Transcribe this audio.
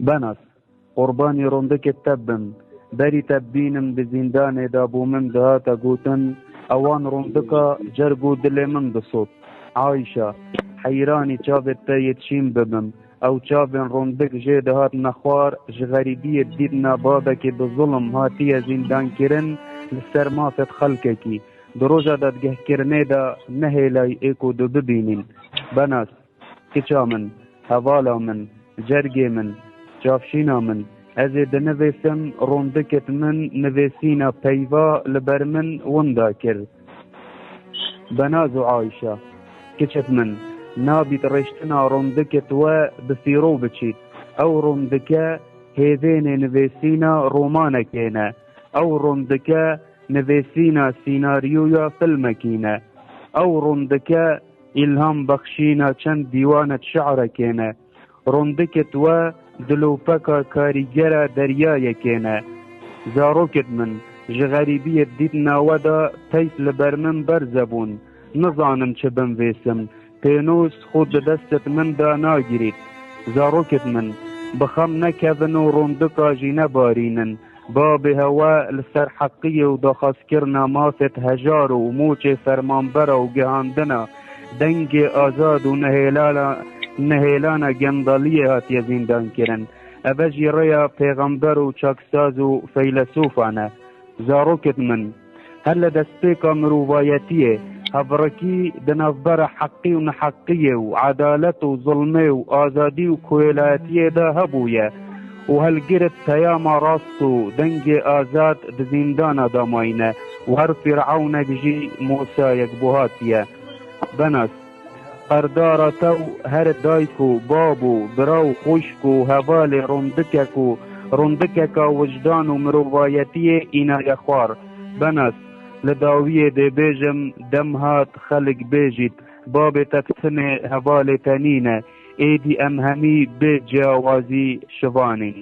بنس قرباني رندك التبم بري تبينم بزندان دابو من دهاتا قوتن اوان رندك جرقو دلي من بصوت عايشة حيراني شافت تيتشين ببم او شافن رندك جي دهات نخوار جغريبية ديدنا بابك بظلم هاتية زندان كرن لسرمافت خلقكي دروجة دادگه کرنه دا نهیلای ایکو دو ببینین بناس کچا من هوالا من جرگی من جافشینا من از دنویسم روندکت من نویسینا پیوا لبر من وندا کر بنازو عایشا کچت من نابیت رشتنا روندکت و بسیرو بچید او روندکه هیدین نویسینا رومانا کینا او روندکه نویسینا سیناریویا فیلمکینه او روندکه الهام بخشینا چند دیوانت شعر کینه روندکت و دلوپکا کاریگر دریای کینه زاروکت من جغریبیت دیدنا ودا تیس لبرمن برزبون نزانم چه بنویسم پینوس خود دستت من دا ناگیرید زاروکت من بخم نکذن و روندکا جی نبارینن باب هوا لسر حقی و دخواست کرنا مافت هجار و موچ فرمانبر و گهاندنا دنگ آزاد و نهیلانا گندالیه هاتی زندان کرن ابجی ریا پیغمبر و چاکساز و فیلسوفانه زاروکت من هل دستیکا مروبایتیه هبرکی دنافبر حقی و نحقیه و عدالت و ظلمه و آزادی و کویلاتیه دا هبویه و هل گرت تیاما راستو دنگ آزاد دزیندانا داماینه و هر فرعون جی موسى یکبوهاتیه بناس قردارتو هر دایکو بابو براو خوشکو هوال رندککا وجدان و مروایتیه اینا یخوار بناس لداویه دی بیجم دم هات خلق بیجید باب تکسن هوال تنینه ایدی امهمی به جاوازی شوانین